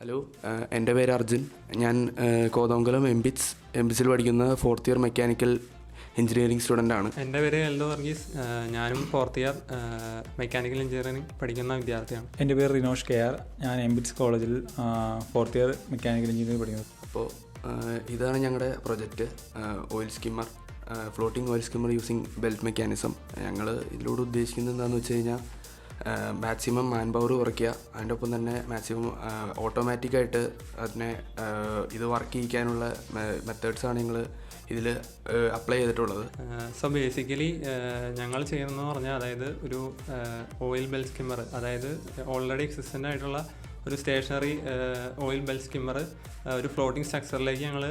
Hello, എൻ്റെ പേര് അർജുൻ. ഞാൻ കോതമംഗലം എംബിസിൽ പഠിക്കുന്ന 4th ഇയർ മെക്കാനിക്കൽ എഞ്ചിനീയറിംഗ് സ്റ്റുഡൻ്റാണ്. എൻ്റെ പേര് എൽദോ വർഗീസ്. ഞാനും 4th ഇയർ മെക്കാനിക്കൽ എഞ്ചിനീയറിംഗ് പഠിക്കുന്ന വിദ്യാർത്ഥിയാണ്. എൻ്റെ പേര് റിനോഷ് കെ.ആർ. ഞാൻ എംബിറ്റ്സ് കോളേജിൽ 4th ഇയർ മെക്കാനിക്കൽ എഞ്ചിനീയറിംഗ് പഠിക്കുന്നത്. അപ്പോൾ ഇതാണ് ഞങ്ങളുടെ project, oil skimmer, floating oil skimmer using belt mechanism. ഞങ്ങൾ ഇതിലൂടെ ഉദ്ദേശിക്കുന്നത് എന്താണെന്ന് വെച്ച് കഴിഞ്ഞാൽ മാക്സിമം മാൻ പവർ കുറയ്ക്കുക, അതിൻ്റെ ഒപ്പം തന്നെ മാക്സിമം ഓട്ടോമാറ്റിക്കായിട്ട് അതിനെ ഇത് വർക്ക് ചെയ്യിക്കാനുള്ള മെത്തേഡ്സാണ് ഞങ്ങൾ ഇതിൽ അപ്ലൈ ചെയ്തിട്ടുള്ളത്. സോ ബേസിക്കലി ഞങ്ങൾ ചെയ്യുന്നതെന്ന് പറഞ്ഞാൽ, അതായത് ഒരു ഓയിൽ ബെൽ സ്കിമ്മർ, അതായത് ഓൾറെഡി എക്സിസ്റ്റൻ്റ് ആയിട്ടുള്ള ഒരു സ്റ്റേഷനറി ഓയിൽ ബെൽ സ്കിമ്മർ ഒരു ഫ്ലോട്ടിംഗ് സ്ട്രക്ചറിലേക്ക് ഞങ്ങൾ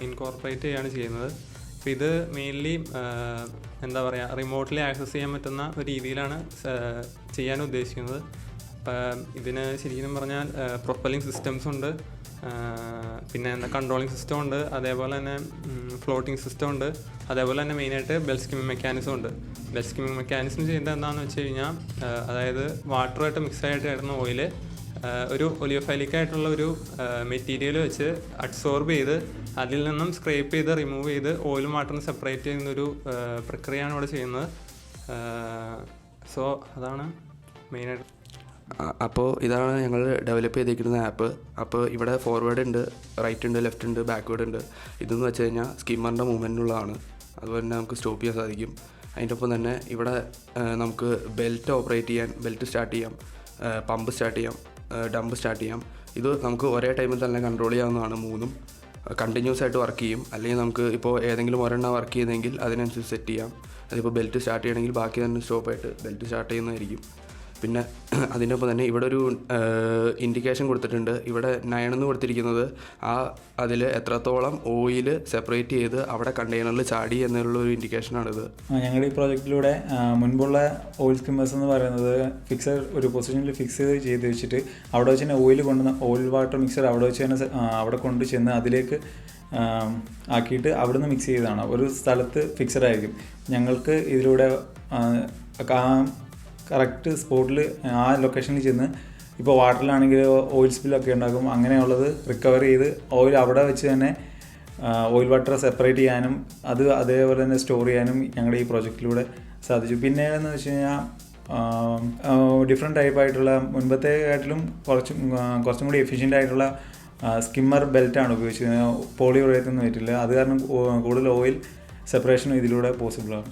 ഇൻകോർപ്പറേറ്റ് ചെയ്യുകയാണ് ചെയ്യുന്നത്. അപ്പോൾ ഇത് മെയിൻലി എന്താ പറയുക, റിമോട്ട്ലി ആക്സസ് ചെയ്യാൻ പറ്റുന്ന ഒരു രീതിയിലാണ് ചെയ്യാൻ ഉദ്ദേശിക്കുന്നത്. അപ്പം ഇതിന് ശരിക്കും പറഞ്ഞാൽ പ്രൊപ്പല്ലിംഗ് സിസ്റ്റംസ് ഉണ്ട്, പിന്നെ കൺട്രോളിംഗ് സിസ്റ്റം ഉണ്ട്, അതേപോലെ തന്നെ ഫ്ലോട്ടിംഗ് സിസ്റ്റം ഉണ്ട്, അതേപോലെ തന്നെ മെയിനായിട്ട് ബെൽ സ്കിമ്മിങ് മെക്കാനിസം ഉണ്ട്. ബെൽ സ്കിമ്മിങ് മെക്കാനിസം ചെയ്യുന്നത് എന്താണെന്ന് വെച്ച് കഴിഞ്ഞാൽ, അതായത് വാട്ടറുമായിട്ട് മിക്സ് ആയിട്ട് കിടന്ന ഓയിൽ ഒരു ഒലിയോഫൈലിക്കായിട്ടുള്ള ഒരു മെറ്റീരിയൽ വെച്ച് അഡ്സോർബ് ചെയ്ത് അതിൽ നിന്നും സ്ക്രേപ്പ് ചെയ്ത് റിമൂവ് ചെയ്ത് ഓയിലും വാട്ടറും സെപ്പറേറ്റ് ചെയ്യുന്നൊരു പ്രക്രിയയാണ് ഇവിടെ ചെയ്യുന്നത്. സോ അതാണ് മെയിനായിട്ട്. അപ്പോൾ ഇതാണ് ഞങ്ങൾ ഡെവലപ്പ് ചെയ്തിരിക്കുന്ന ആപ്പ്. അപ്പോൾ ഇവിടെ ഫോർവേഡ് ഉണ്ട്, റൈറ്റ് ഉണ്ട്, ലെഫ്റ്റ് ഉണ്ട്, ബാക്ക്വേഡ് ഉണ്ട്. ഇതെന്ന് വെച്ച് കഴിഞ്ഞാൽ സ്കിമ്മറിൻ്റെ മൂവ്മെൻറ്റിനുള്ളതാണ്. അതുപോലെ തന്നെ നമുക്ക് സ്റ്റോപ്പ് ചെയ്യാൻ സാധിക്കും. അതിൻ്റെ ഒപ്പം തന്നെ ഇവിടെ നമുക്ക് ബെൽറ്റ് ഓപ്പറേറ്റ് ചെയ്യാൻ, ബെൽറ്റ് സ്റ്റാർട്ട് ചെയ്യാം, പമ്പ് സ്റ്റാർട്ട് ചെയ്യാം, ഡംപ് സ്റ്റാർട്ട് ചെയ്യാം. ഇത് നമുക്ക് ഒരേ ടൈമിൽ തന്നെ കൺട്രോൾ ചെയ്യാവുന്നതാണ്. മൂന്നും കണ്ടിന്യൂസ് ആയിട്ട് വർക്ക് ചെയ്യും. അല്ലെങ്കിൽ നമുക്ക് ഇപ്പോൾ ഏതെങ്കിലും ഒരെണ്ണം വർക്ക് ചെയ്യുന്നതെങ്കിൽ അതിനനുസരിച്ച് സെറ്റ് ചെയ്യാം. അതിപ്പോൾ ബെൽറ്റ് സ്റ്റാർട്ട് ചെയ്യണമെങ്കിൽ ബാക്കി തന്നെ സ്റ്റോപ്പായിട്ട് ബെൽറ്റ് സ്റ്റാർട്ട് ചെയ്യുന്നതായിരിക്കും. പിന്നെ അതിൻ്റെ ഒപ്പം തന്നെ ഇവിടെ ഒരു ഇൻഡിക്കേഷൻ കൊടുത്തിട്ടുണ്ട്. ഇവിടെ 9 എന്ന് കൊടുത്തിരിക്കുന്നത് അതിൽ എത്രത്തോളം ഓയിൽ സെപ്പറേറ്റ് ചെയ്ത് അവിടെ കണ്ടെയ്നറിൽ ചാടി എന്നുള്ള ഒരു ഇൻഡിക്കേഷനാണിത്. ഞങ്ങളുടെ ഈ പ്രോജക്റ്റിലൂടെ മുൻപുള്ള ഓയിൽ സ്കിമ്മേഴ്സ് എന്ന് പറയുന്നത് ഒരു പൊസിഷനിൽ ഫിക്സ് ചെയ്ത് വെച്ചിട്ട് അവിടെ വെച്ച് തന്നെ ഓയിൽ വാട്ടർ മിക്സർ അവിടെ വെച്ച് തന്നെ അവിടെ കൊണ്ട് ചെന്ന് അതിലേക്ക് ആക്കിയിട്ട് അവിടെ നിന്ന് മിക്സ് ചെയ്തതാണ്. ഒരു സ്ഥലത്ത് ഫിക്സഡ് ആയിരിക്കും. ഞങ്ങൾക്ക് ഇതിലൂടെ കറക്റ്റ് സ്പോട്ടിൽ ആ ലൊക്കേഷനിൽ ചെന്ന്, ഇപ്പോൾ വാട്ടറിലാണെങ്കിൽ ഓയിൽ സ്പില്ലൊക്കെ ഉണ്ടാകും, അങ്ങനെയുള്ളത് റിക്കവർ ചെയ്ത് ഓയിൽ അവിടെ വെച്ച് തന്നെ ഓയിൽ വാട്ടർ സെപ്പറേറ്റ് ചെയ്യാനും അത് അതേപോലെ തന്നെ സ്റ്റോർ ചെയ്യാനും ഞങ്ങളുടെ ഈ പ്രോജക്റ്റിലൂടെ സാധിച്ചു. പിന്നെ എന്ന് വെച്ച് കഴിഞ്ഞാൽ ഡിഫറെൻറ്റ് ടൈപ്പായിട്ടുള്ള മുൻപത്തെക്കാട്ടിലും കുറച്ചും കൂടി എഫിഷ്യൻ്റ് ആയിട്ടുള്ള സ്കിമ്മർ ബെൽറ്റാണ് ഉപയോഗിച്ചത്. പോളിയുറേത്തൊന്നും പറ്റില്ല. അത് കാരണം കൂടുതൽ ഓയിൽ സെപ്പറേഷനും ഇതിലൂടെ പോസിബിളാണ്.